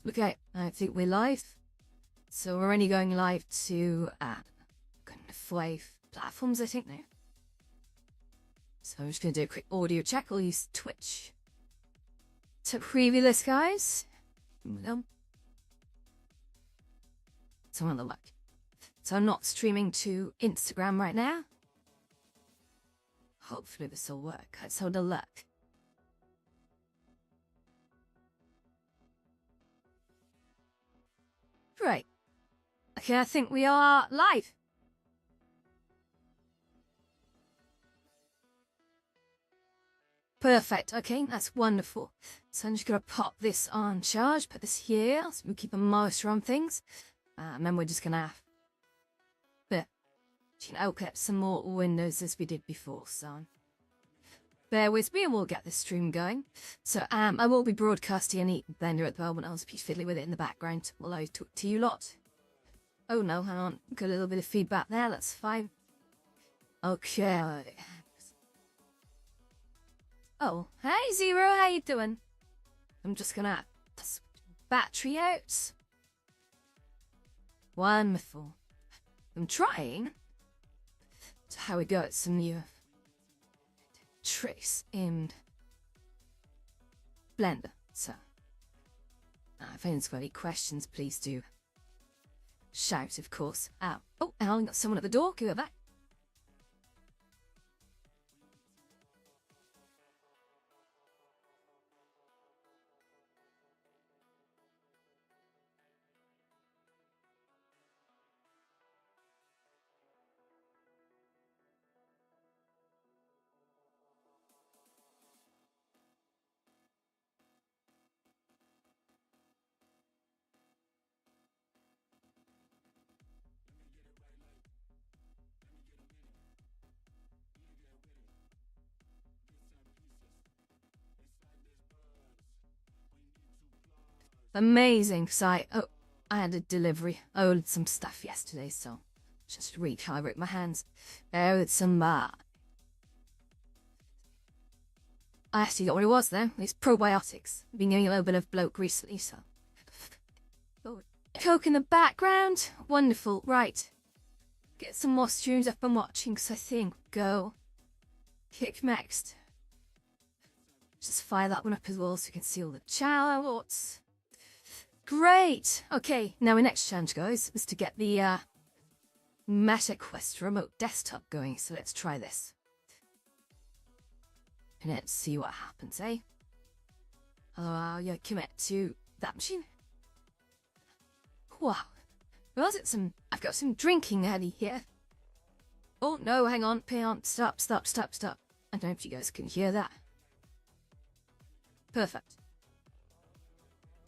Okay, I think we're live. So we're only going live to kind of 5 platforms, I think now. So I'm just gonna do a quick audio check. I'll use Twitch to preview this, guys. So on the look. So I'm not streaming to Instagram right now. Hopefully this will work. Let's hold a look. Right. Okay, I think we are live. Perfect. Okay, that's wonderful. So I'm just gonna pop this on charge, put this here, so we keep a mouse on things. And then we're just gonna open up some more windows as we did before, so bear with me and we'll get the stream going. So I will be broadcasting any Blender at the moment. I'll just be fiddling with it in the background while I talk to you lot. Oh no, hang on, got a little bit of feedback there, that's fine. Okay. Oh, hey Zero, how you doing? I'm just gonna battery out. Wonderful. I'm trying to how we got some new tricks in Blender. So, if anyone's got any questions, please do shout, of course. Oh, Alan, got someone at the door. Go back. Amazing sight. Oh, I had a delivery. I ordered some stuff yesterday, so just recalibrate my hands. There with some, I actually got what it was though. It's probiotics. Been getting a little bit of bloat recently, so. Oh, Coke in the background. Wonderful. Right. Get some more streams up and watching, because I think go. Kick next. Just fire that one up as well so you can see all the chatbots. Great! Okay, now our next challenge, guys, is to get the MetaQuest remote desktop going, so let's try this. And let's see what happens, eh? Yeah, commit to that machine. Wow. Well, I've got some drinking ready here. Oh, no, hang on, stop. I don't know if you guys can hear that. Perfect.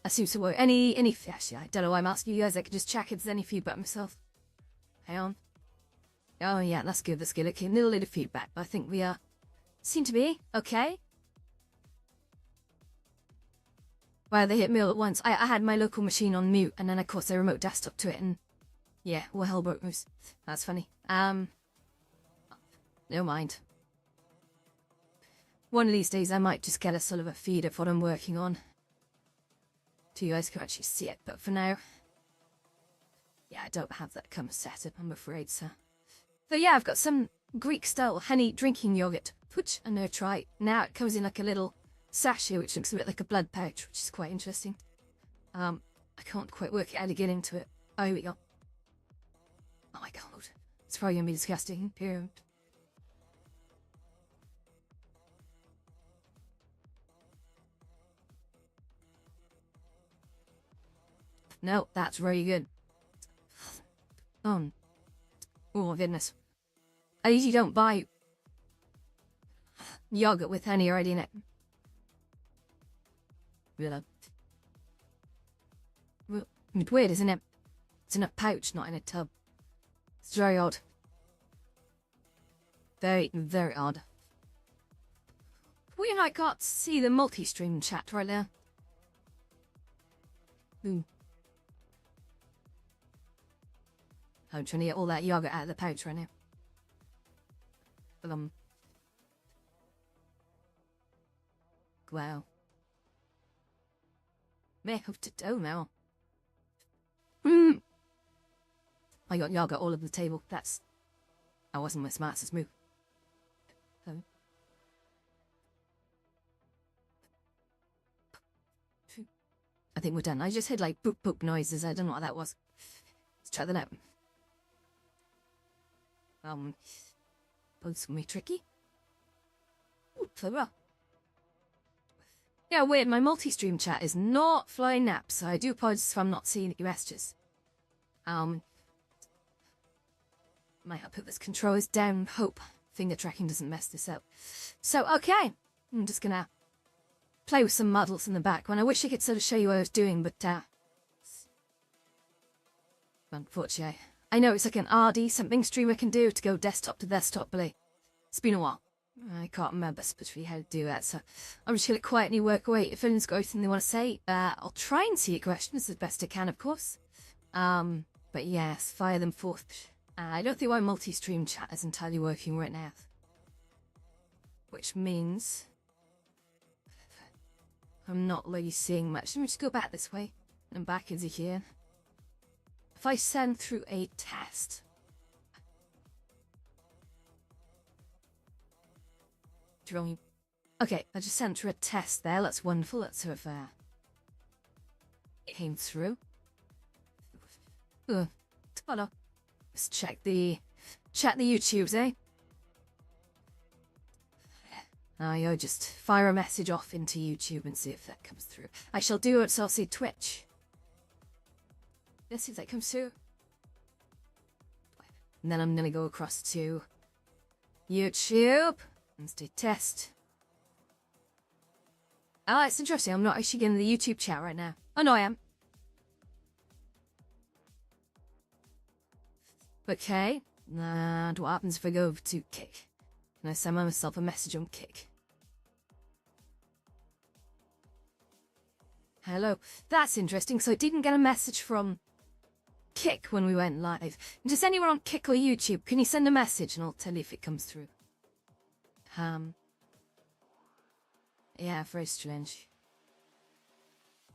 I seem to work. Actually, I don't know why I'm asking you guys. I could just check if there's any feedback myself. Hang on. Oh, yeah, that's good. Okay, a little bit of feedback, but I think we seem to be okay. Wow, they hit me all at once. I had my local machine on mute, and then, of course, I remote desktop to it, and yeah, well, hell broke loose. That's funny. No mind. One of these days, I might just get a sort of a feed of what I'm working on. So you guys can actually see it, but for now, yeah, I don't have that kind of setup, I'm afraid, so. But yeah, I've got some Greek-style honey drinking yogurt, which I'm gonna try. Now it comes in like a little sachet, which looks a bit like a blood pouch, which is quite interesting. I can't quite work out how to get into it. Oh, here we go. Oh my god, it's probably gonna be disgusting. Here. No, that's very good. Oh goodness. I usually don't buy yogurt with honey already in it. It's weird, isn't it? It's in a pouch, not in a tub. It's very odd. Very, very odd. We might can't see the multi-stream chat right there. I'm trying to get all that yogurt out of the pouch right now. Wow. May have to do now. Hmm. I got Yaga all over the table. I wasn't my smartest move. I think we're done. I just heard like boop boop noises. I don't know what that was. Let's try that out. Both gonna be tricky. Ooh, so well. Yeah, weird. My multi-stream chat is not flying naps, so I do apologize if I'm not seeing your messages. Might have put this controllers down. Hope finger tracking doesn't mess this up. So, okay. I'm just gonna play with some models in the background. I wish I could sort of show you what I was doing, but, unfortunately, I know it's like an RD, something streamer can do to go desktop to desktop, but it's been a while. I can't remember specifically how to do that, so I'm just gonna quietly work away. If anyone's got anything they want to say, I'll try and see your questions as best I can, of course. But yes, fire them forth. I don't think my multi-stream chat is entirely working right now. Which means I'm not really seeing much. Let me just go back this way and back into here. If I send through a test. Okay, I just sent through a test there. That's wonderful. Let's see if it came through. Hello. Let's check the YouTubes, eh? Yo, just fire a message off into YouTube and see if that comes through. I shall do it, so I'll see Twitch. Let's see if that comes through. And then I'm gonna go across to YouTube and say test. Oh, it's interesting. I'm not actually getting the YouTube chat right now. Oh, no, I am. Okay. And what happens if I go over to Kick? Can I send myself a message on Kick? Hello. That's interesting. So I didn't get a message from Kick when we went live. Just anyone on Kick or YouTube, can you send a message and I'll tell you if it comes through? Yeah, very strange.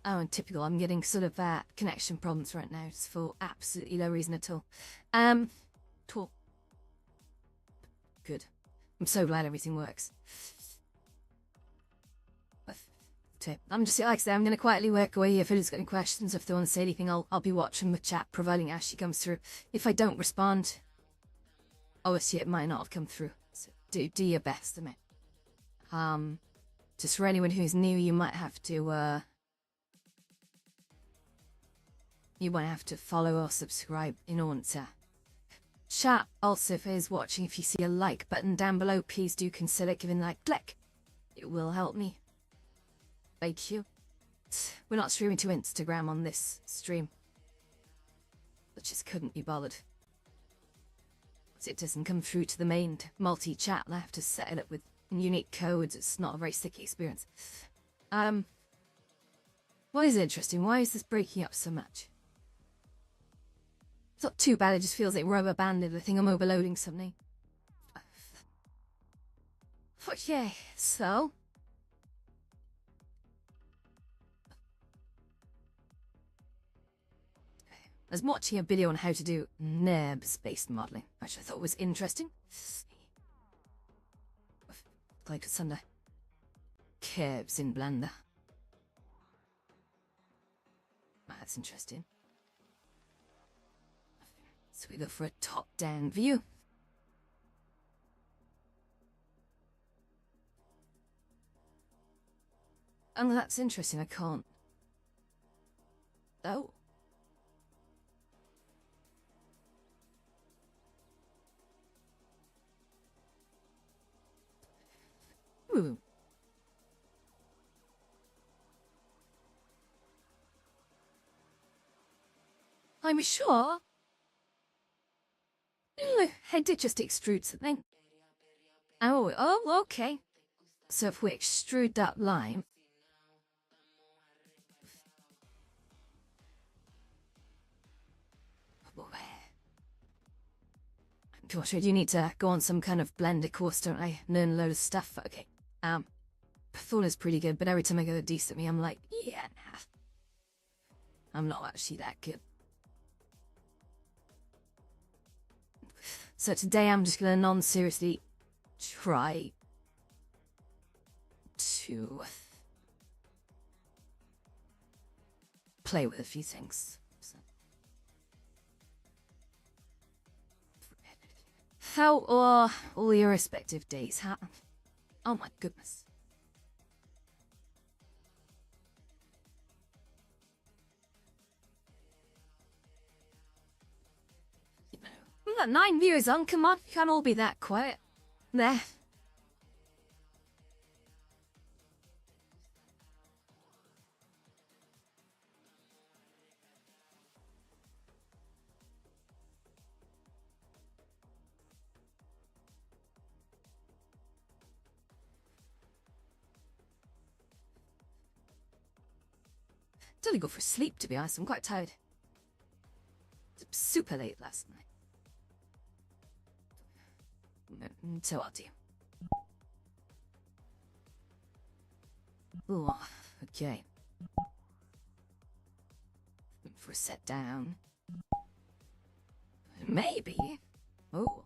Oh, and typical, I'm getting sort of connection problems right now, just for absolutely no reason at all. Cool. Good. I'm so glad everything works. I'm just, like I say, I'm going to quietly work away. If anyone's got any questions, if they want to say anything, I'll be watching the chat, providing Ashley comes through. If I don't respond, obviously it might not have come through. So do your best, I mean. Just for anyone who's new, you might have to follow or subscribe in order to chat. Also, if is watching, if you see a like button down below, please do consider giving that a click. It will help me. Thank you. We're not streaming to Instagram on this stream. I just couldn't be bothered. It doesn't come through to the main multi-chat. I have to set it up with unique codes. It's not a very sticky experience. What is interesting? Why is this breaking up so much? It's not too bad, it just feels like rubber banded. I think I'm overloading something. Okay, so I was watching a video on how to do NURBS-based modeling, which I thought was interesting. Like it's under curves in Blender. That's interesting. So we go for a top-down view. And that's interesting, I can't. Oh. Ooh. I'm sure. I did just extrude something. Oh, okay. So if we extrude that line. Gosh, I do need to go on some kind of Blender course, don't I? Learn a load of stuff. Okay. Pathula's pretty good, but every time I go to decent me, I'm like, yeah, nah. I'm not actually that good. So today I'm just gonna non-seriously try to play with a few things. So. How are all your respective days? How? Oh my goodness. You know, we've got 9 viewers on. Come on, can't all be that quiet. There. It's only go for sleep, to be honest. I'm quite tired. It's super late last night. So I'll do. Ooh, okay. For a set down. Maybe. Oh.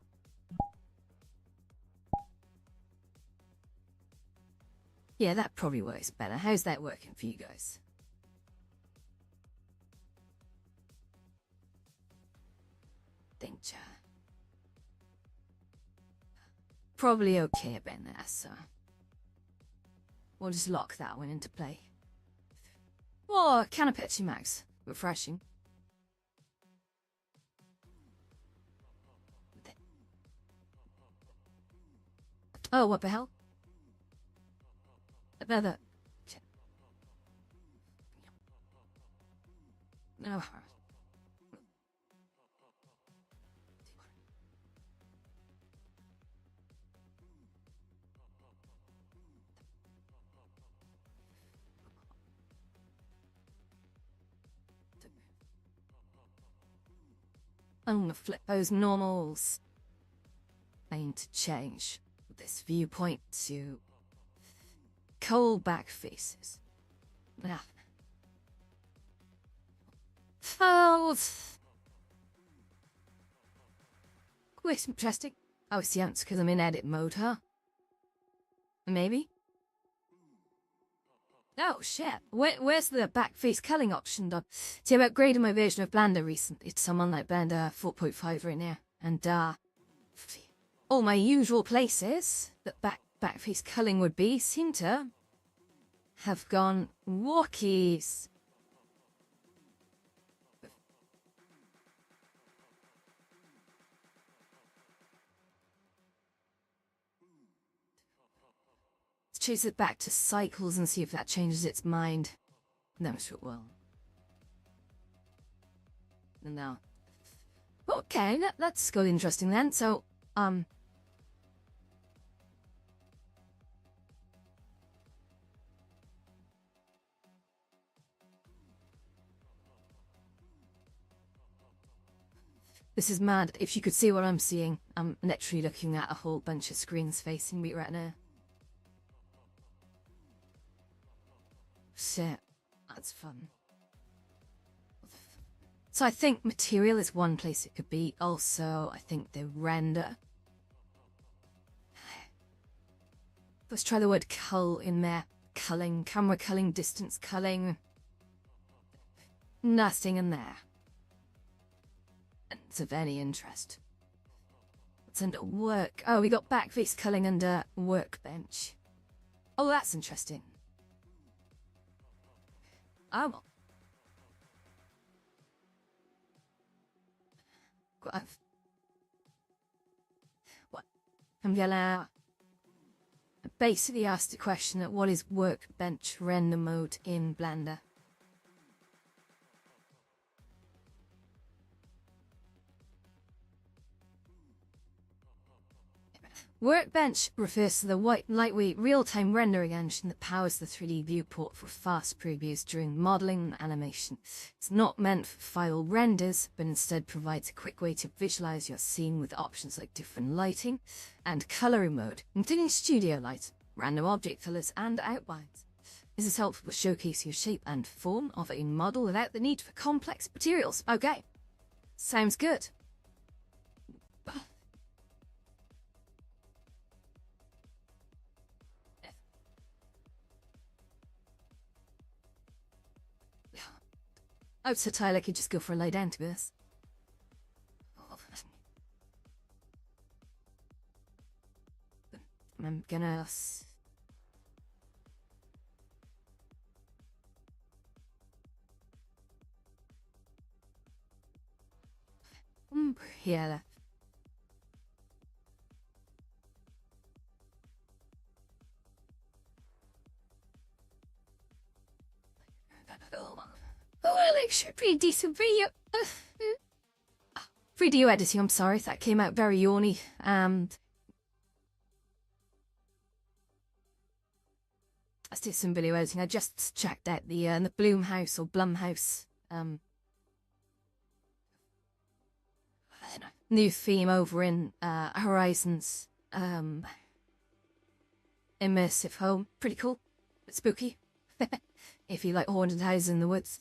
Yeah, that probably works better. How's that working for you guys? Danger. Probably okay about that, so we'll just lock that one into play. Oh, can of Pepsi Max. Refreshing. Oh, what the hell? Another. No. I'm gonna flip those normals. I need to change this viewpoint to cold back faces. Ah. Oh, quite interesting. Oh, it's the answer because I'm in edit mode, huh? Maybe? Oh, shit. Where's the back face culling option done? See, I've upgraded my version of Blender recently to someone like Blender 4.5 right now. And, all my usual places that back face culling would be seem to have gone walkies. Let's chase it back to cycles and see if that changes its mind. No, I'm sure it will. No. Okay, that's got interesting then. So, this is mad. If you could see what I'm seeing, I'm literally looking at a whole bunch of screens facing me right now. Shit, that's fun. So I think material is one place it could be. Also, I think the render. Let's try the word cull in there. Culling, camera culling, distance culling. Nothing in there. It's of any interest. It's under work. Oh, we got backface culling under workbench. Oh, that's interesting. Oh. What? I'm gonna basically ask the question at what is workbench render mode in Blender? Workbench refers to the lightweight real-time rendering engine that powers the 3D viewport for fast previews during modeling and animation. It's not meant for final renders, but instead provides a quick way to visualize your scene with options like different lighting and coloring mode, including studio light, random object colors, and outlines. Is this helpful with showcasing your shape and form of a model without the need for complex materials? Okay. Sounds good. Oh, so Tyler could just go for a lie down to this. I'm gonna... yeah. Oh, like, pretty decent video. Video editing, I'm sorry, that came out very yawny. Let's do some video editing. I just checked out the Bloomhouse or Blumhouse new theme over in Horizons immersive home. Pretty cool. But spooky. If you like haunted houses in the woods.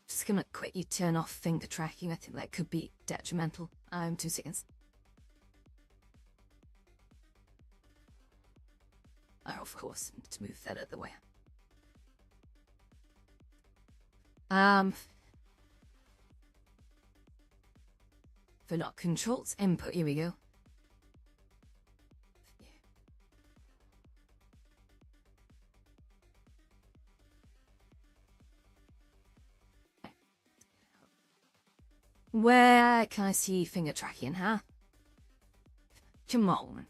Just gonna quickly turn off finger tracking. I think that could be detrimental. 2 seconds. Oh, of course, to move that out of the way. For lock controls, input, here we go. Where can I see finger tracking, huh? Come on.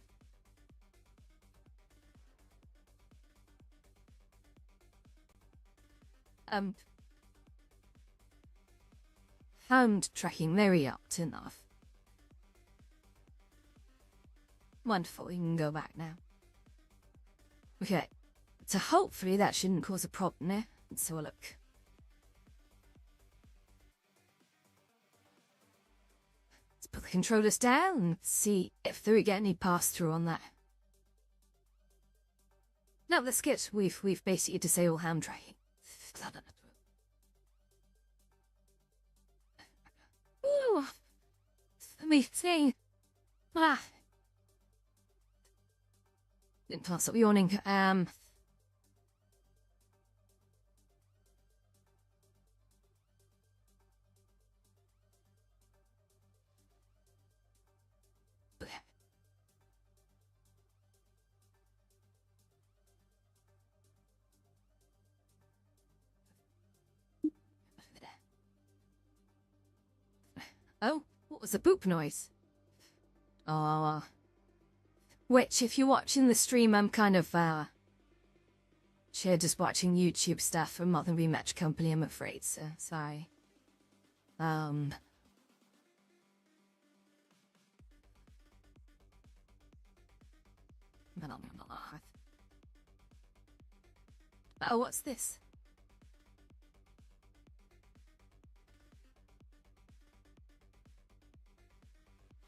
Hand tracking, there we are, turned off. Wonderful, we can go back now. Okay, so hopefully that shouldn't cause a problem there. Let's have a look. Let's put the controllers down and see if there we get any pass-through on that. No, that's good. We've basically disabled hand tracking. Ooh, let me see. Didn't pass up yawning. Oh, what was the boop noise? Oh. Which, if you're watching the stream, I'm kind of, just watching YouTube stuff from Modern Rematch Company, I'm afraid, so sorry. Oh, what's this?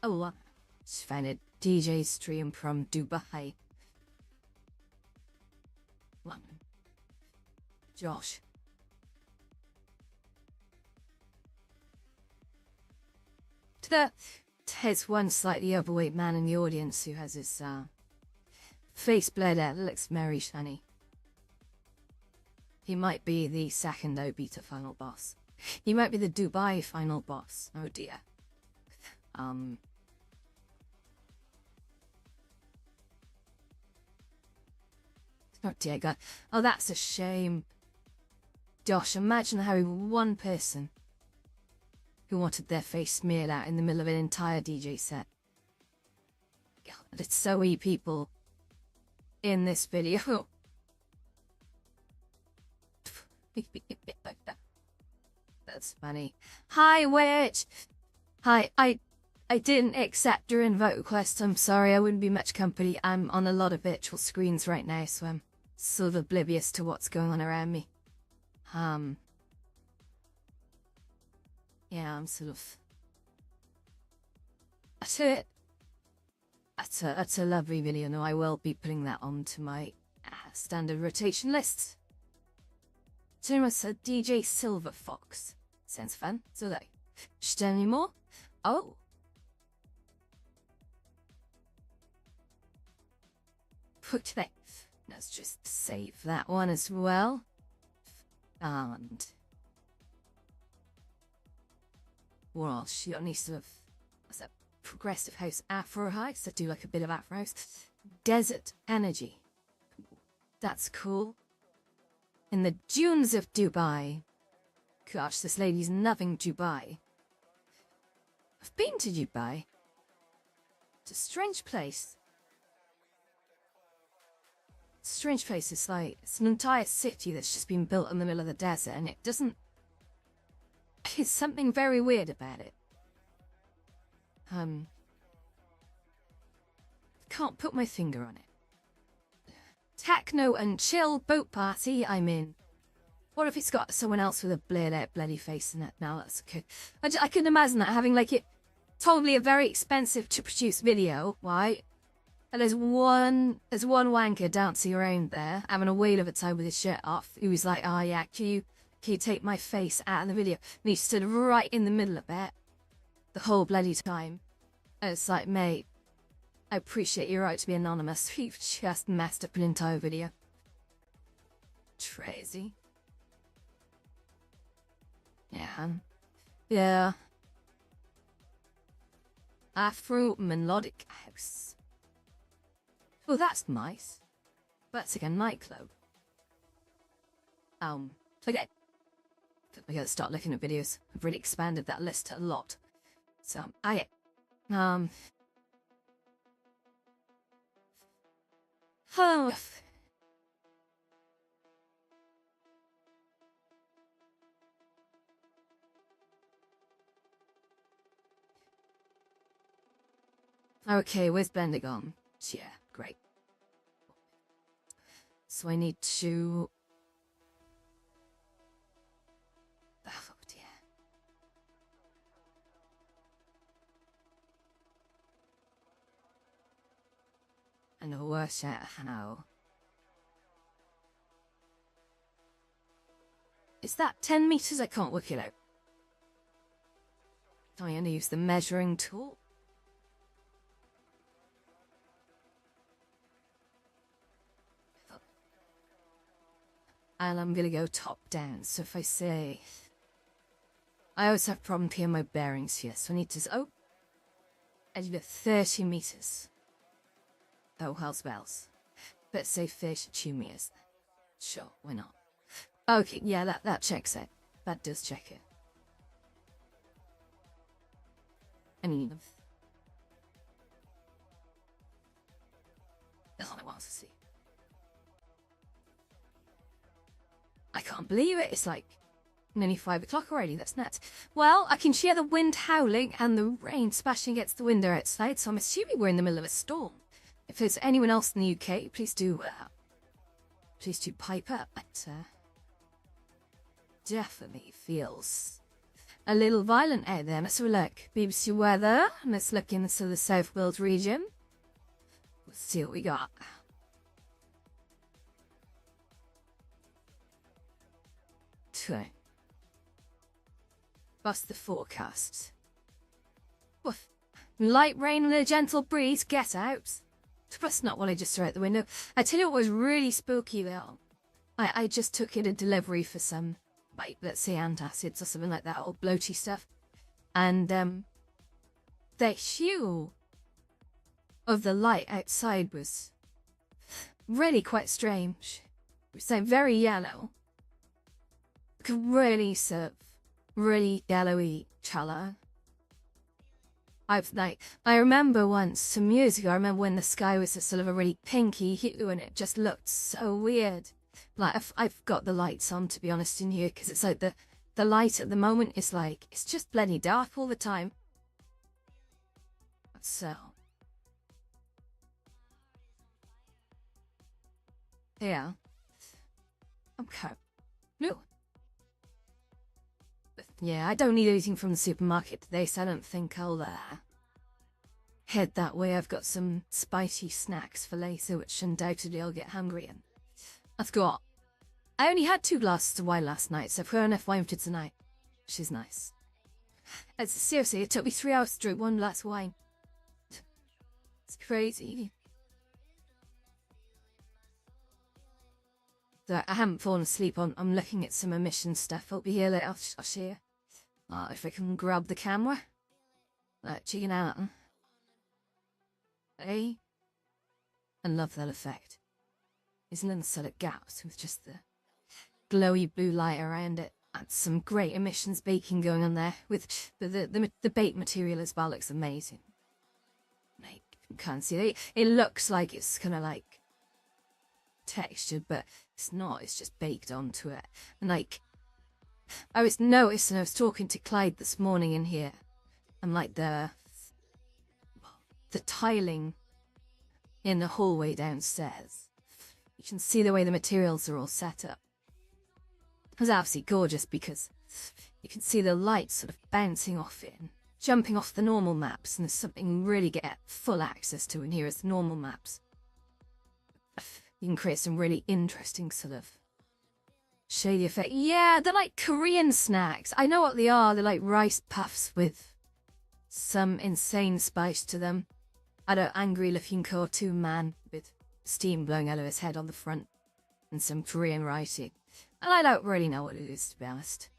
Oh, just found a DJ stream from Dubai. Josh. There's one slightly overweight man in the audience who has his face blurred out. Looks very shiny. He might be the second Obita final boss. He might be the Dubai final boss. Oh dear. Oh dear God. Oh, that's a shame. Josh, imagine having one person who wanted their face smeared out in the middle of an entire DJ set. God, it's so many people in this video. That's funny. Hi, Witch! Hi, I didn't accept your invite request. I'm sorry, I wouldn't be much company. I'm on a lot of virtual screens right now, so I'm sort of oblivious to what's going on around me. Yeah, I'm sort of... That's a lovely video. No, I will be putting that onto my standard rotation list. So was a DJ Silver Fox. Sounds fun. So like, tell me more. Oh. Put that. Let's just save that one as well. And what else? She got any sort of what's that? Progressive house Afro house. I do like a bit of Afro house. Desert Energy. That's cool. In the dunes of Dubai. Gosh, this lady's loving Dubai. I've been to Dubai. It's a strange place. Strange place. It's like it's an entire city that's just been built in the middle of the desert, and it doesn't. There's something very weird about it. Can't put my finger on it. Techno and chill boat party I'm in. What if it's got someone else with a blared out bloody face in it? Now that's okay. I can imagine that having like it totally a very expensive to produce video, right? And there's one wanker dancing around there, having a whale of a time with his shirt off, who was like, oh yeah, can you take my face out of the video? And he stood right in the middle of it, the whole bloody time. And it's like, mate, I appreciate your right to be anonymous. You've just messed up an entire video. Crazy. Yeah. Yeah. Afro melodic house. Oh, that's nice. That's like a nightclub. Okay. I gotta start looking at videos. I've really expanded that list a lot. So, oh. Okay, where's Bender gone? Yeah, great. So I need to... Oh dear. And worse yet, how? Is that 10 meters? I can't work it out. I only use the measuring tool. And I'm gonna go top down. So if I say... I always have a problem getting my bearings here, so I need to... Oh! I need 30 meters. Oh, hell's bells. Let's say 32 meters. Sure, why not? Okay, yeah, that checks it. That does check it. I mean... That's all I want to see. I can't believe it. It's like nearly 5 o'clock already. That's nuts. Well, I can hear the wind howling and the rain splashing against the window outside, so I'm assuming we're in the middle of a storm. If there's anyone else in the UK, please do pipe up. But definitely feels a little violent out there. Let's have a look. BBC weather. Let's look into the South Wales region. Let's see what we got. What's the forecast? Woof. Light rain and a gentle breeze. Get out. That's not what I just threw out the window. I tell you what was really spooky though. I just took in a delivery for some, like, let's say antacids or something like that, or bloaty stuff. And the hue of the light outside was really quite strange. It was like very yellow. Really sort of really yellowy colour. I remember once, some years ago, I remember when the sky was a sort of a really pinky hue and it just looked so weird. Like, I've got the lights on, to be honest, in here, because it's like the light at the moment is like, it's just bloody dark all the time. So. Yeah. Okay. No. Yeah, I don't need anything from the supermarket today, so I don't think I'll head that way, I've got some spicy snacks for later, which undoubtedly I'll get hungry in. I forgot. I only had 2 glasses of wine last night, so I've got enough wine for tonight, which is nice. Seriously, it took me 3 hours to drink 1 glass of wine. It's crazy. So I haven't fallen asleep. I'm looking at some emission stuff. I'll be here later. I'll show you. If I can grab the camera. Checking out. Hey? I love that effect. It's an solid gaps with just the glowy blue light around it. And some great emissions baking going on there. With the bait material as well looks amazing. Like, you can't see it. It looks like it's kind of like textured, but it's not. It's just baked onto it. And like, I was noticing, I was talking to Clyde this morning in here, and like the tiling in the hallway downstairs, you can see the way the materials are all set up. It was absolutely gorgeous because you can see the light sort of bouncing off it and jumping off the normal maps, and there's something really get full access to in here as normal maps. You can create some really interesting sort of shady effect. Yeah, they're like Korean snacks. I know what they are. They're like rice puffs with some insane spice to them. I don't angry looking cartoon man with steam blowing out of his head on the front and some Korean writing. And I don't really know what it is, to be honest.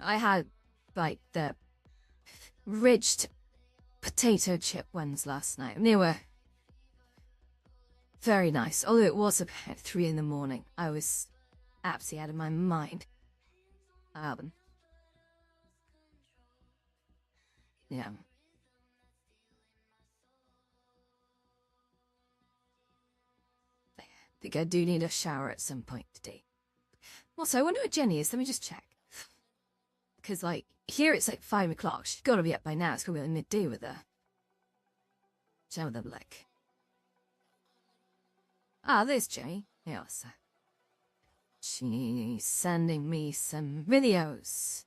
I had like the ridged potato chip ones last night, and they were very nice. Although it was about 3 in the morning. I was absolutely out of my mind. Yeah. I think I do need a shower at some point today. Also, I wonder what Jenny is. Let me just check. Because, like, here it's like 5 o'clock. She's got to be up by now. It's going to be like midday with her. Show the black. There's Jenny. Yes. She's sending me some videos.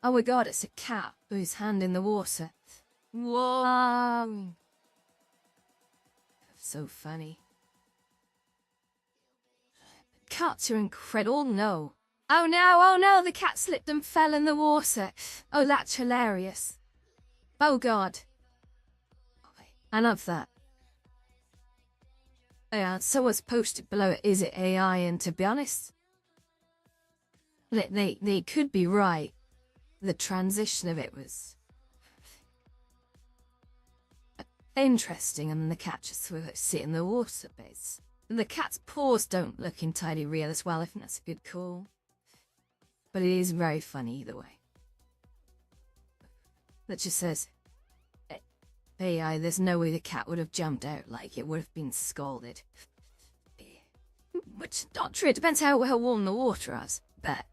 Oh my god, it's a cat whose hand in the water. Whoa! So funny. Cats are incredible. Oh no. Oh no, oh no, the cat slipped and fell in the water. Oh, that's hilarious. Oh god. I love that. Yeah, someone's posted below it, is it AI? And to be honest, they could be right. The transition of it was interesting, and then the cat just sort of sit in the water base. And the cat's paws don't look entirely real as well. I think that's a good call. But it is very funny either way. That just says, AI, there's no way the cat would have jumped out, like it would have been scalded. Which is not true, it depends how warm the water is, but,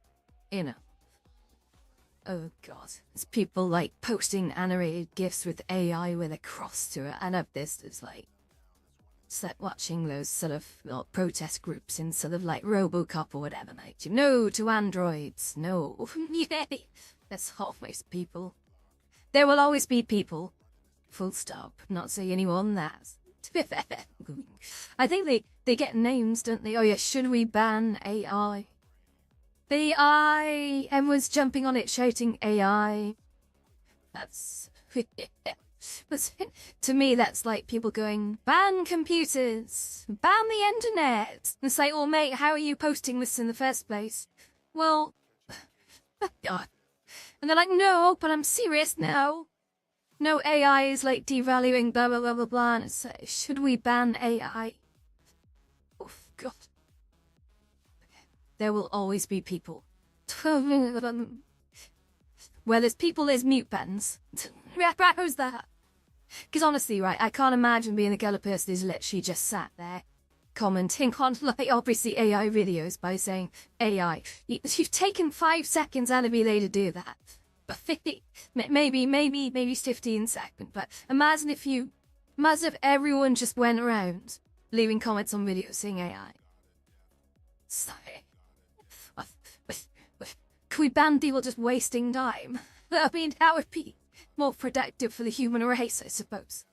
you know. Oh god, there's people like posting animated GIFs with AI with a cross to it, and of this is like, it's like watching those sort of protest groups in sort of like Robocop or whatever, like, no to androids, no. That's half most people. There will always be people. Full stop. Not say any more than that. To be fair, I think they get names, don't they? Oh yeah, should we ban AI? AI! Everyone's jumping on it, shouting AI. That's... to me, that's like people going, ban computers! Ban the internet! It's like, oh mate, how are you posting this in the first place? Well... God. And they're like, no, but I'm serious now. No, AI is like devaluing blah blah blah blah blah, and it's like, should we ban AI? Oh god. There will always be people. Where there's people, there's mute buttons. Who's that? Because honestly, right, I can't imagine being the kind of person who's literally just sat there commenting on, like, obviously AI videos by saying AI. You've taken 5 seconds out of your day to do that. But 50, maybe 15 seconds. But imagine if everyone just went around leaving comments on videos saying AI. Sorry. Could we ban people just wasting time? I mean, that would be More productive for the human race, I suppose.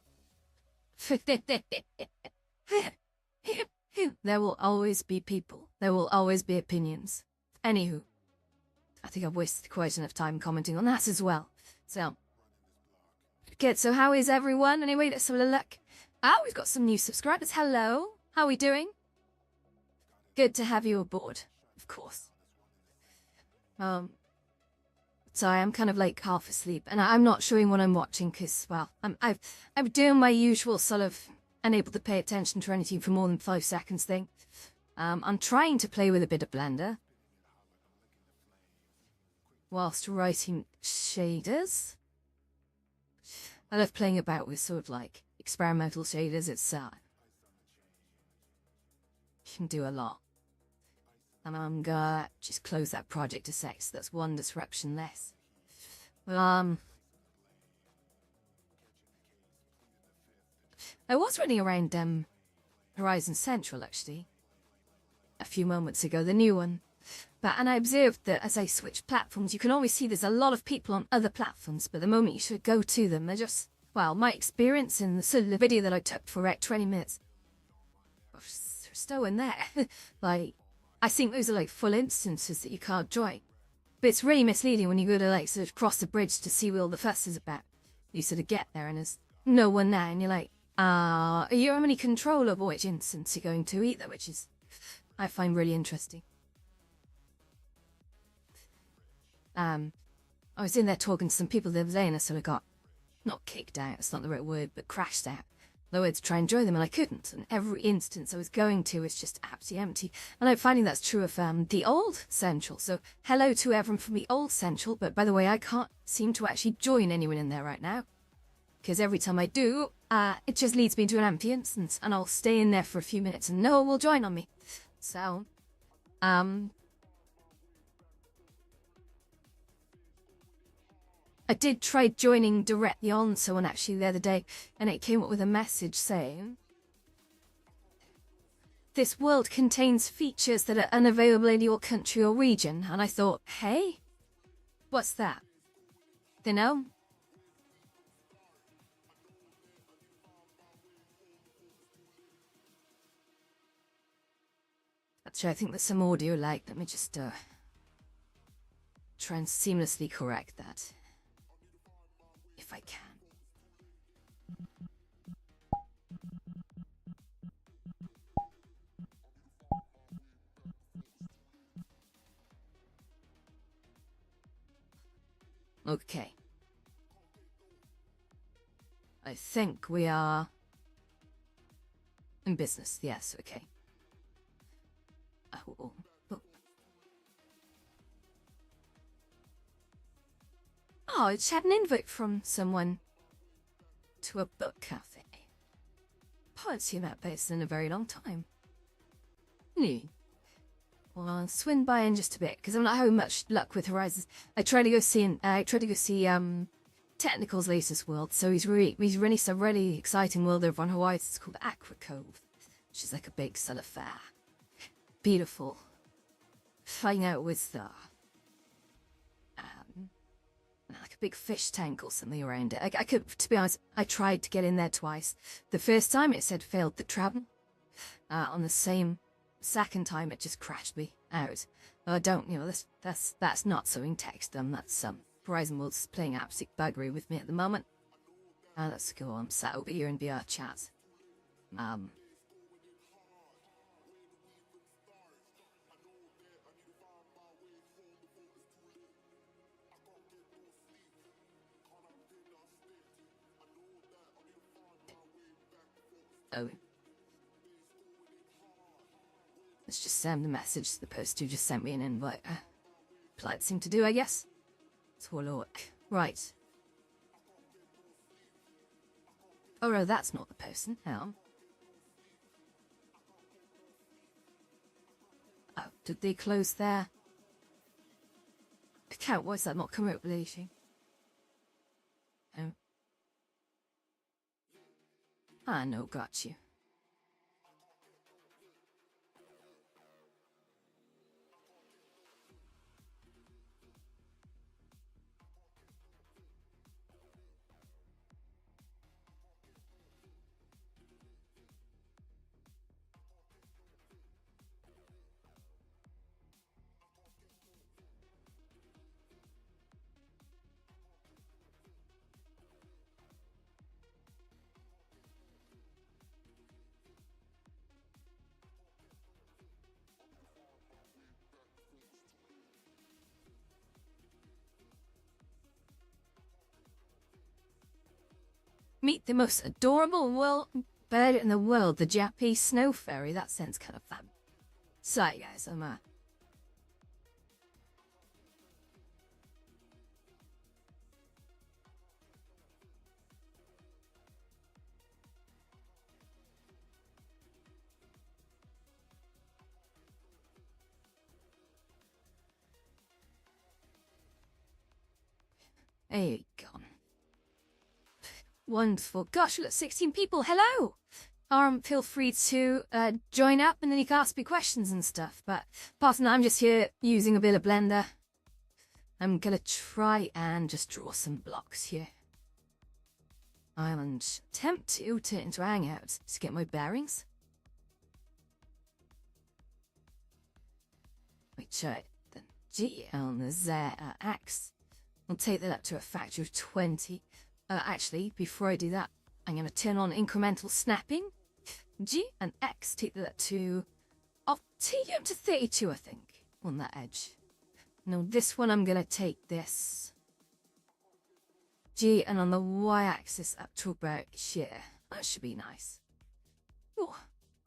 There will always be people. There will always be opinions. Anywho, I think I've wasted quite enough time commenting on that as well. So, good, so how is everyone? Anyway, let's have a look. Ah, we've got some new subscribers. Hello. How are we doing? Good to have you aboard, of course. Sorry, I'm kind of like half asleep, and I'm not showing what I'm watching because, well, I'm doing my usual sort of unable to pay attention to anything for more than 5 seconds thing. I'm trying to play with a bit of Blender whilst writing shaders. I love playing about with sort of like experimental shaders. It's you can do a lot. And I'm gonna just close that project a sec, so that's one disruption less. I was running around Horizon Central actually a few moments ago, the new one. And I observed that as I switch platforms, you can always see there's a lot of people on other platforms, but the moment you should go to them, they're just, well, my experience in the sort of the video that I took for about 20 minutes, they're still in there. Like, I think those are like full instances that you can't join. But it's really misleading when you go to like sort of cross the bridge to see what all the fuss is about. You sort of get there and there's no one there and you're like, you don't have any control over which instance you're going to either, which is, I find really interesting. I was in there talking to some people the other day and I sort of got, not kicked out, it's not the right word, but crashed out. Though I had to try and join them and I couldn't, and every instance I was going to was just absolutely empty. And I'm finding that's true of the old Central. So hello to everyone from the old Central, but by the way, I can't seem to actually join anyone in there right now. Because every time I do, it just leads me to an empty instance, and I'll stay in there for a few minutes and no one will join on me. So, I did try joining directly on someone actually the other day, and it came up with a message saying, "This world contains features that are unavailable in your country or region." And I thought, hey, what's that? You know? Actually, I think there's some audio lag. Let me just try and seamlessly correct that. If I can. Okay. I think we are in business. Yes, okay. Oh. Oh, I just had an invite from someone to a book cafe. I haven't seen that place in a very long time. Well, I'll swing by in just a bit because I'm not having much luck with Horizons. I tried to go see Technical's latest world, so he's released a really exciting world over on Hawaii. It's called Aqua Cove, which is like a big sort of fair. Beautiful. Flying out with like a big fish tank or something around it. I could, to be honest, I tried to get in there twice. The first time it said failed the travel. On the second time it just crashed me out. I don't, that's not something text them. That's Horizon World's playing absolute buggery with me at the moment. Let's go. I'm sat over here in VR chat. Oh. Let's just send the message to the person who just sent me an invite. Polite thing to do, I guess. Let's have a look. Right. Oh no, that's not the person. Hang on. Oh, did they close their account? Why is that not coming up with anything? Oh. Ah, no, got you. Meet the most adorable bird in the world, the Japanese snow fairy. That sounds kind of fun. Sorry guys, I'm there you go. Wonderful. Gosh, look, 16 people. Hello! Feel free to join up and then you can ask me questions and stuff. But apart from that, I'm just here using a bit of Blender. I'm gonna try and just draw some blocks here. I'll attempt to turn it into Hangouts to get my bearings. Wait, try the G on the Z X. I'll take that up to a factor of 20. Actually, before I do that, I'm going to turn on incremental snapping. G and X, take that to... I'll take it up to 32, I think, on that edge. Now, this one, I'm going to take this. G, and on the Y-axis up to about here. That should be nice. Oh,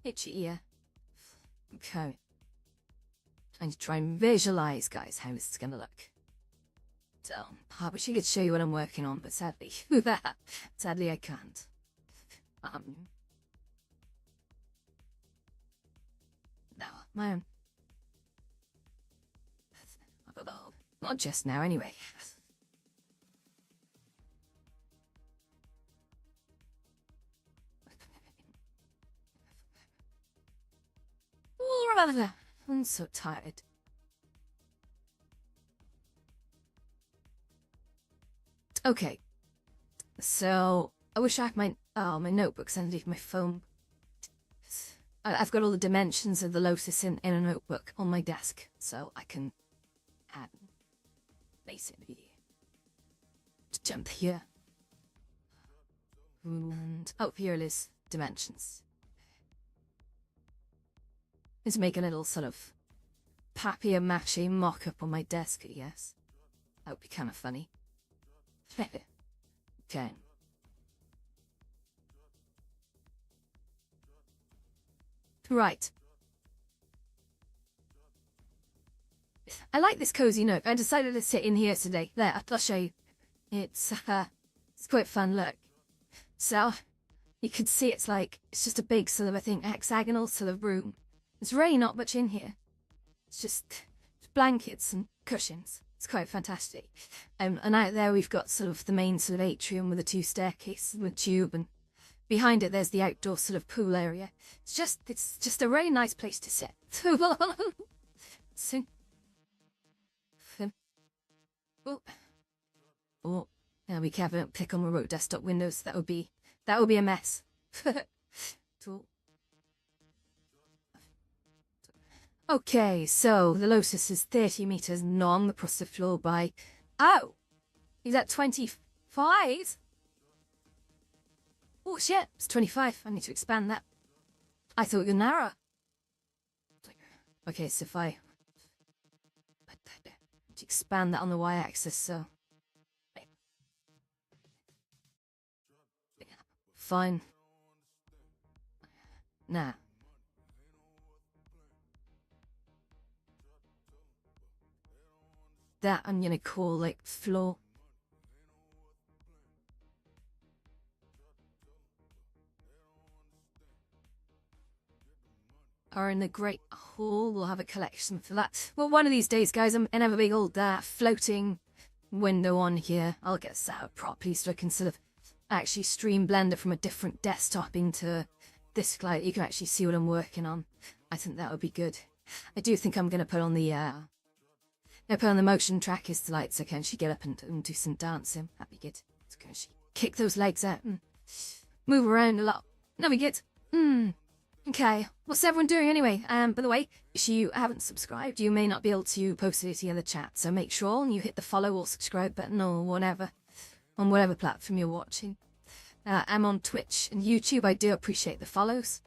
itchy ear. Okay. I need to try and visualize, guys, how this is going to look. So, I wish I could show you what I'm working on, but sadly, sadly I can't. No, my own. Not just now, anyway. I'm so tired. Okay, so I wish I had my notebooks underneath my phone. I've got all the dimensions of the Lotus in a notebook on my desk, so I can add basically jump here. And here it is, dimensions. Let's make a little sort of papier-mâché mock-up on my desk, I guess. That would be kind of funny. Okay. Right. I like this cozy nook. I decided to sit in here today. There, I'll show you. It's quite fun, look. So, you can see it's just a big sort of, I think, hexagonal sort of room. There's really not much in here. It's just blankets and cushions. It's quite fantastic. And out there we've got sort of the main sort of atrium with the two staircases with tube, and behind it there's the outdoor sort of pool area. It's just a really nice place to sit. So, oh, now be careful, don't click on remote desktop windows. That would be a mess. Okay, so the Lotus is 30 meters long across the floor by... Oh! He's at 25? Oh shit, it's 25. I need to expand that. I thought it was narrow. Okay, so if I... to expand that on the y-axis, so... Fine. Nah. That I'm gonna call, like, floor. Or in the Great Hall, we'll have a collection for that. Well, one of these days, guys, I'm gonna have a big old floating window on here. I'll get set up properly so I can sort of actually stream Blender from a different desktop into this client. You can actually see what I'm working on. I think that would be good. I do think I'm gonna put on the motion trackers so lights so can she get up and do some dancing. That'd be good. So can she kick those legs out and move around a lot. That'd be good. Okay, what's everyone doing anyway? By the way, if you haven't subscribed, you may not be able to post it in the chat, so make sure you hit the follow or subscribe button or whatever, on whatever platform you're watching. I'm on Twitch and YouTube. I do appreciate the follows.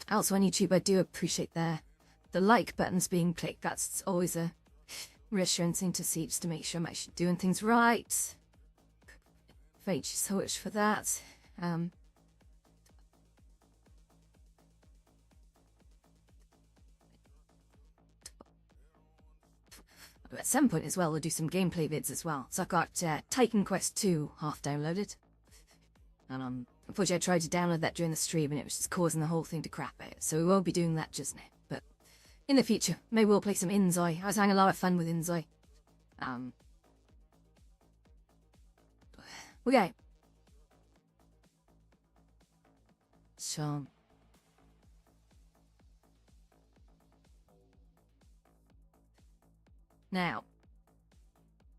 Also on YouTube, I do appreciate the like buttons being clicked. That's always a reassuring thing to see, just to make sure I'm actually doing things right. Thank you so much for that. At some point as well, we'll do some gameplay vids as well. So I've got Titan Quest 2 half downloaded. And unfortunately I tried to download that during the stream and it was just causing the whole thing to crap out. So we won't be doing that just now. But in the future, maybe we'll play some Inzoi. I was having a lot of fun with Inzoi. Okay. So... Now,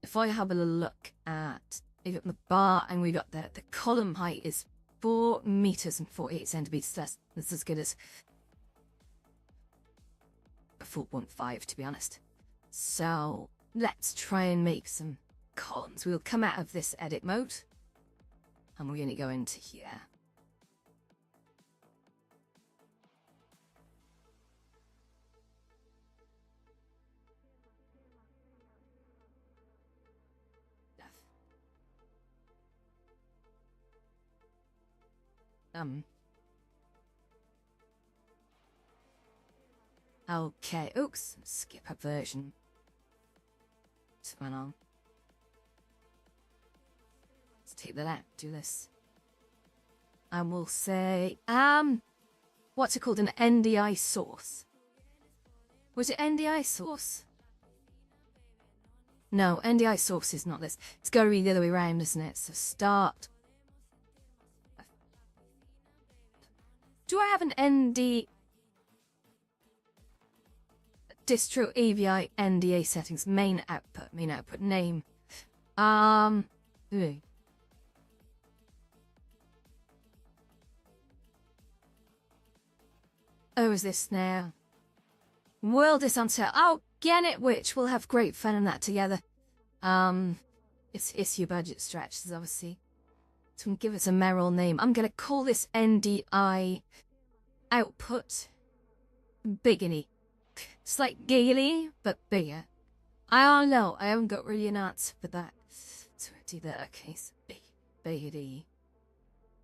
if I have a look at, we've got the bar and we've got the column height is 4 meters and 48 centimeters. That's as good as a 4.5 to be honest. So let's try and make some columns. We'll come out of this edit mode and we're going to go into here. Okay, oops, skip a version. What's going on? Let's take that out, do this. And we'll say, what's it called? An NDI source. Was it NDI source? No, NDI source is not this. It's got to be the other way around, isn't it? So start. Do I have an ND... Distro AVI NDA settings, main output, name. Oh, is this now? World is until, oh, get it, which we'll have great fun in that together. It's issue budget stretches, obviously. So we'll give it a Merrill name. I'm gonna call this NDI output Bigony. It's like Gaily, but bigger. I don't know. I haven't got really an answer for that. So I do that. Okay, so Bigony.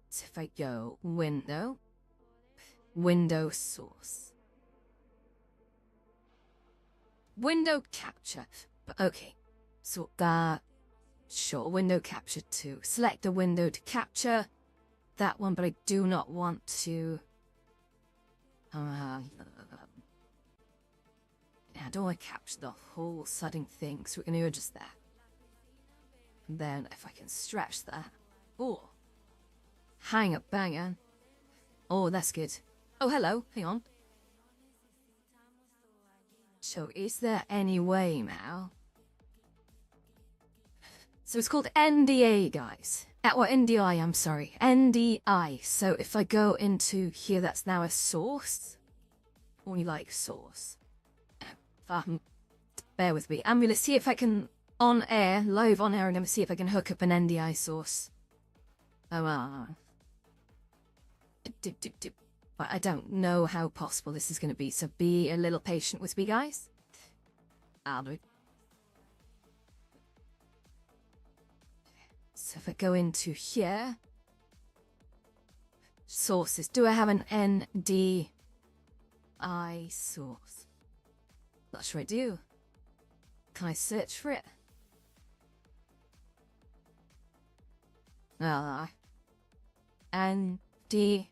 So if I go window source. Window capture. But okay. So that. Sure, window capture 2. Select a window to capture that one, but I do not want to. I don't want to capture the whole sudden thing, so we're going to adjust that. And then if I can stretch that. Oh, hang up, banger. Oh, that's good. Oh, hello. Hang on. So, is there any way now? So it's called NDA, guys. NDI, I'm sorry. NDI. So if I go into here, that's now a source. Only like source. Bear with me. I'm going to see if I can, live on air, I'm going to see if I can hook up an NDI source. But I don't know how possible this is going to be, so be a little patient with me, guys. I'll do it. So if I go into here, sources, do I have an NDI source? Not sure I do. Can I search for it? ND.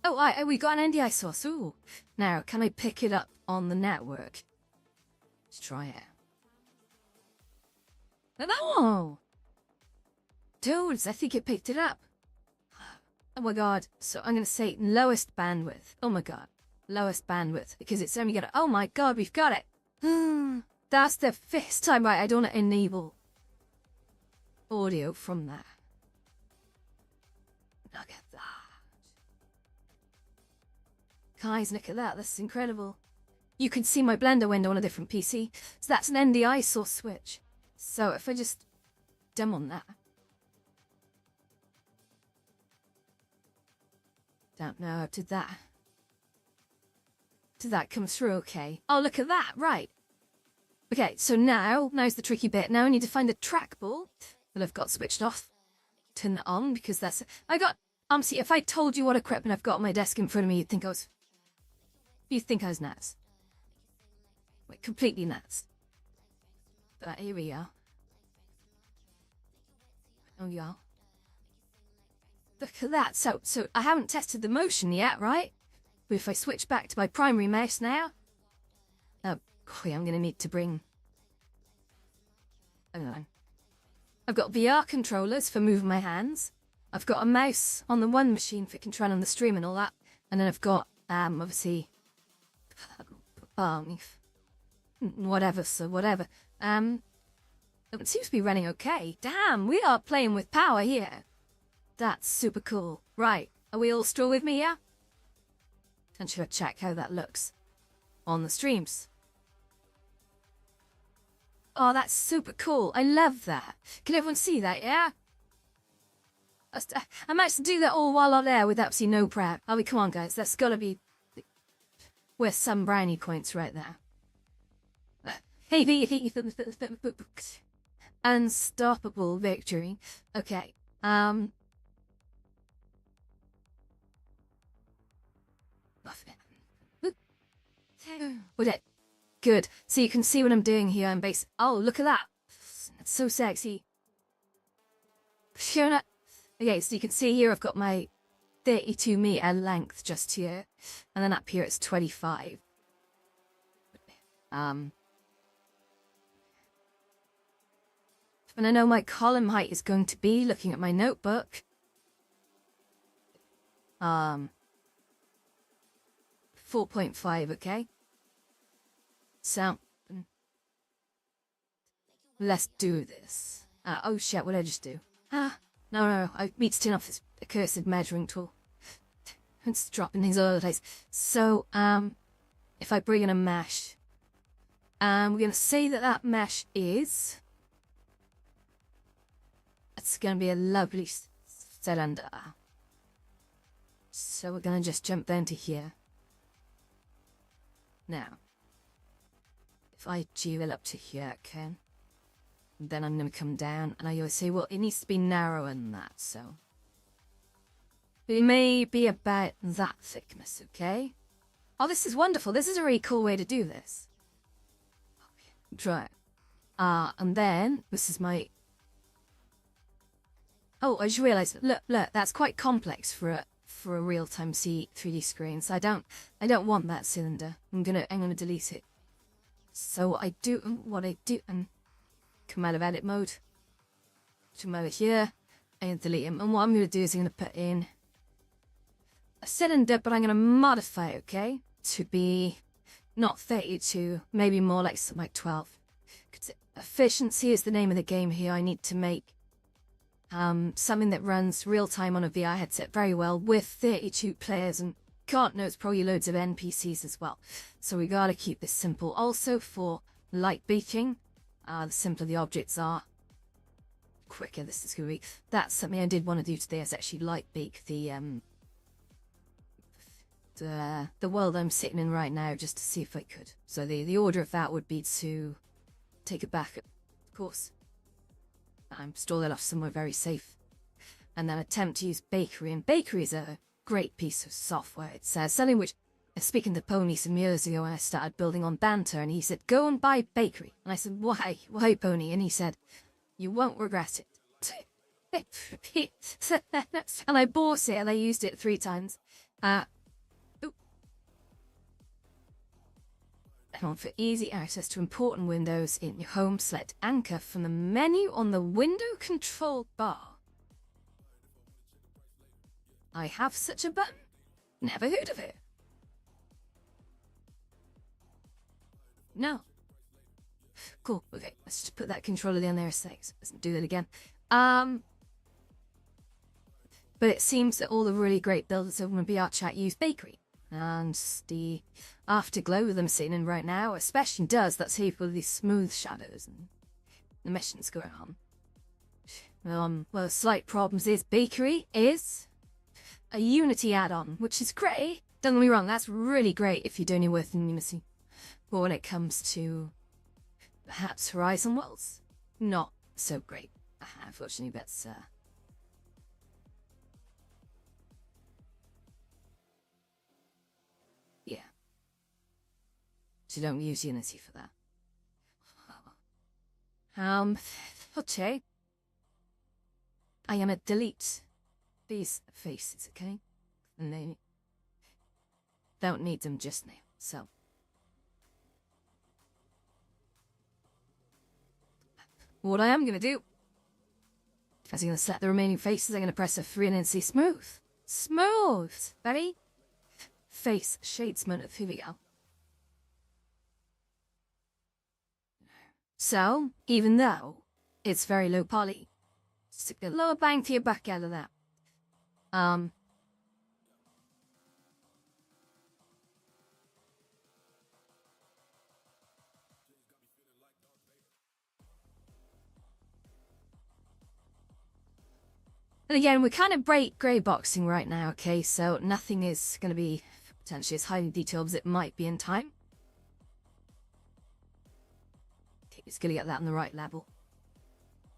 Oh, we got an NDI source. Ooh. Now, can I pick it up on the network? Let's try it. Oh! Dudes, I think it picked it up. Oh my god. So I'm going to say lowest bandwidth. Oh my god. Lowest bandwidth. Because it's only got oh my god, we've got it. That's the first time I don't want to enable audio from that. Look at that. Guys, look at that. That's incredible. You can see my Blender window on a different PC. So that's an NDI source switch. So if I just demo on that. Don't know how did that. Did that come through okay? Oh, look at that. Right. Okay, so now's the tricky bit. Now I need to find a trackball that I've got switched off. turn that on because that's... I got... see, if I told you what equipment I've got on my desk in front of me, you'd think I was... You'd think I was nuts. Like, completely nuts. But here we are. Oh, yeah. Look at that. So I haven't tested the motion yet, right? But if I switch back to my primary mouse now... Oh, boy, I'm going to need to bring... Hang on. I've got VR controllers for moving my hands. I've got a mouse on the one machine for controlling the stream and all that. And then I've got, obviously... whatever, so whatever. It seems to be running okay. Damn, we are playing with power here. That's super cool. Right, are we all still with me, yeah? And should I check how that looks on the streams? Oh, that's super cool. I love that. Can everyone see that, yeah? I managed to do that all while I'm there with absolutely no prep. Oh, come on, guys. That's gotta be... Worth some brownie points right there. Hey, unstoppable victory. Okay, Would it? Good. So you can see what I'm doing here. I'm base. Oh, look at that. That's so sexy. Fiona. Okay, so you can see here I've got my 32-meter length just here, and then up here it's 25. And I know my column height is going to be, looking at my notebook, 4.5, okay? So, let's do this. Oh shit, what did I just do? No, I need to turn off this accursed measuring tool. It's dropping things all over the place. So, if I bring in a mesh, we're going to say that mesh is... It's going to be a lovely cylinder. So we're going to just jump down to here. Now, if I dual up to here, okay, then I'm going to come down, and I always say, well, it needs to be narrower than that, so... It may be about that thickness, okay? Oh, this is wonderful. This is a really cool way to do this. Okay, try it. And then, this is my... Oh, I just realised, look, that's quite complex for a real-time 3D screen, so I don't want that cylinder. I'm gonna delete it. So I do what I do, and come out of edit mode, come over here, and delete him. And what I'm gonna do is I'm gonna put in a cylinder, but I'm gonna modify it, okay, to be not 32, maybe more like something like 12. Because efficiency is the name of the game here. I need to make something that runs real-time on a VR headset very well with 32 players and God knows probably loads of NPCs as well. So we gotta keep this simple. Also for light beating, the simpler the objects are, quicker this is gonna be. That's something I did want to do today, is actually light bake the world I'm sitting in right now, just to see if I could. So the order of that would be to take it back, of course. Store that off somewhere very safe, and then attempt to use Bakery. And Bakery is a great piece of software. It's something which, speaking to Pony some years ago when I started building on Banter, and he said, go and buy Bakery. And I said, why Pony? And he said, you won't regret it. And I bought it, and I used it 3 times. For easy access to important windows in your home, select Anchor from the menu on the window control bar. I have such a button? Never heard of it. No. Cool, okay, let's just put that controller down there a sec, so let's do that again. But it seems that all the really great builders over in VR Chat use Bakery. And the afterglow that I'm sitting in right now especially does. That's here for these smooth shadows and the missions going on. Well, slight problems is Bakery is a Unity add-on, which is great. Don't get me wrong, that's really great if you're doing your work in Unity. But when it comes to perhaps Horizon Worlds, not so great. Unfortunately, that's so don't use Unity for that. Okay. I am at delete these faces, okay? And they don't need them just now, so. What I am gonna do, as I'm gonna select the remaining faces, I'm gonna press F3 and then see smooth. Smooth! Very face shades mode. Here we go. So, even though it's very low poly, just a lower bang for your buck out of that. And again, we're kind of grey boxing right now, okay? So nothing is going to be potentially as highly detailed as it might be in time. Okay, just going to get that on the right level.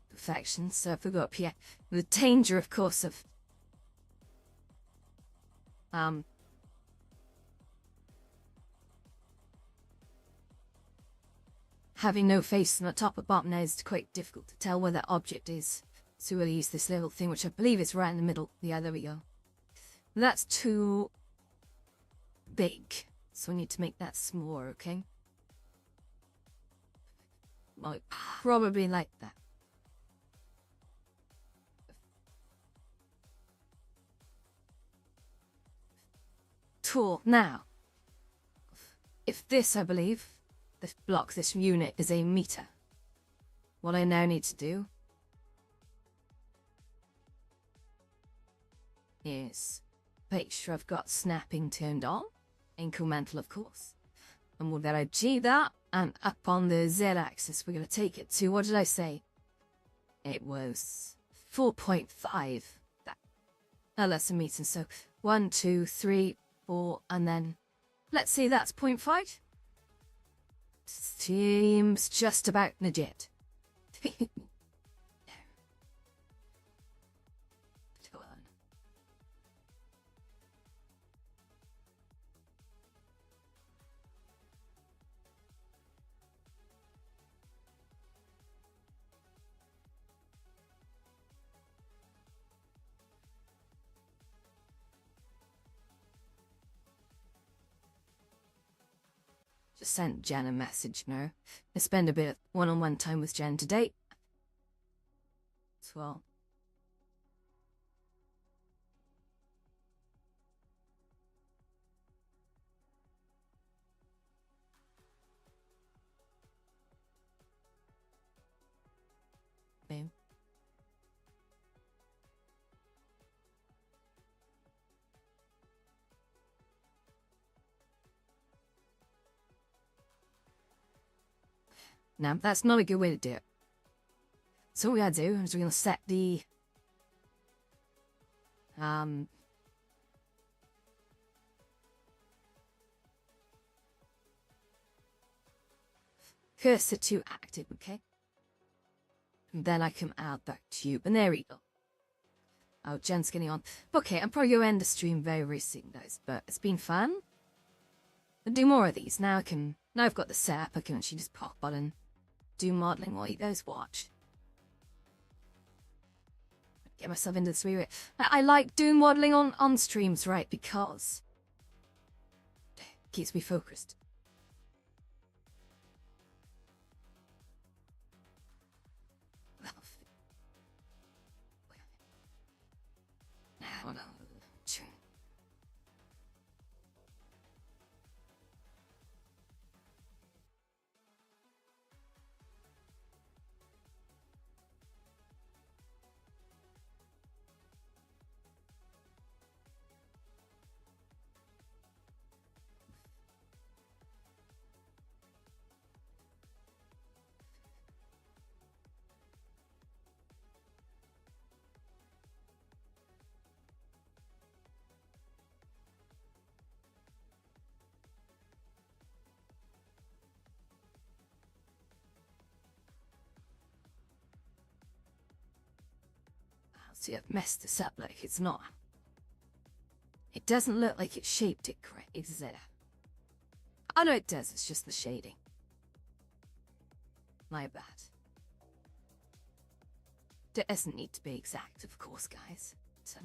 Perfection. So if we go up here, the danger, of course, of having no face on the top or bottom now is quite difficult to tell where that object is. So we'll use this little thing, which I believe is right in the middle. Yeah, there we go. That's too big, so we need to make that smaller, okay? Might probably like that. Cool. Now, if this, I believe, this block, this unit is a meter, what I now need to do is make sure I've got snapping turned on, incremental of course, and we'll then achieve that, and up on the Z-axis we're going to take it to, what did I say? It was 4.5, that, less a meter, so 1, 2, 3, 4, and then, let's see, that's 0.5? Seems just about legit. Just sent Jen a message now. I spend a bit of one-on-one time with Jen today. As well. Boom. Now, that's not a good way to do it. So what we gotta do is we're gonna set the cursor to active, okay? And then I can add that tube, and there we go. Oh, Jen's getting on. Okay, I'm probably gonna end the stream very, very soon, guys, but it's been fun. I'll do more of these. Now I've got the setup, I can actually just pop button, do modeling while you guys watch. Get myself into this wee. I like doing modeling on streams, right? Because it keeps me focused. Oh no. See, I've messed this up like it's not. It doesn't look like it shaped it correct, is it? I know it does, it's just the shading. My bad. It doesn't need to be exact, of course, guys. So,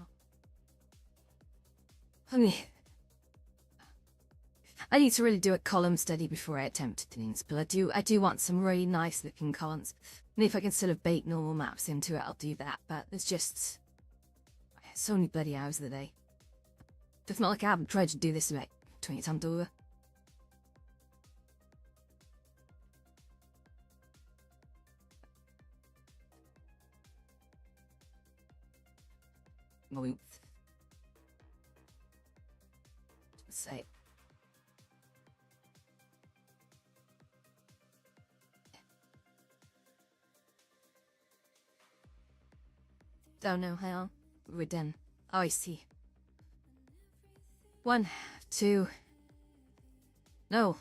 I need to really do a column study before I attempt things, but I do want some really nice looking columns. And if I can sort of bake normal maps into it, I'll do that, but it's so many bloody hours of the day. It's not like I haven't tried to do this about 20 times over. Going say don't know how we're done. Oh, I see. 1, 2. No.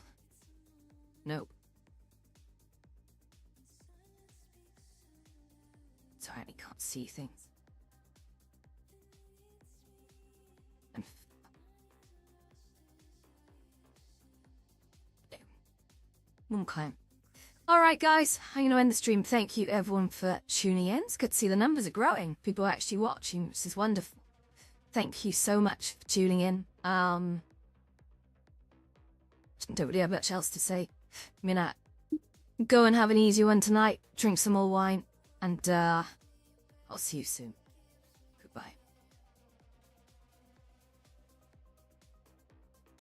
Nope. Sorry, I can't see things. Okay. Alright guys, I'm going to end the stream. Thank you everyone for tuning in. It's good to see the numbers are growing. People are actually watching, which is wonderful. Thank you so much for tuning in. Don't really have much else to say. I mean, go and have an easy one tonight, drink some more wine, and I'll see you soon.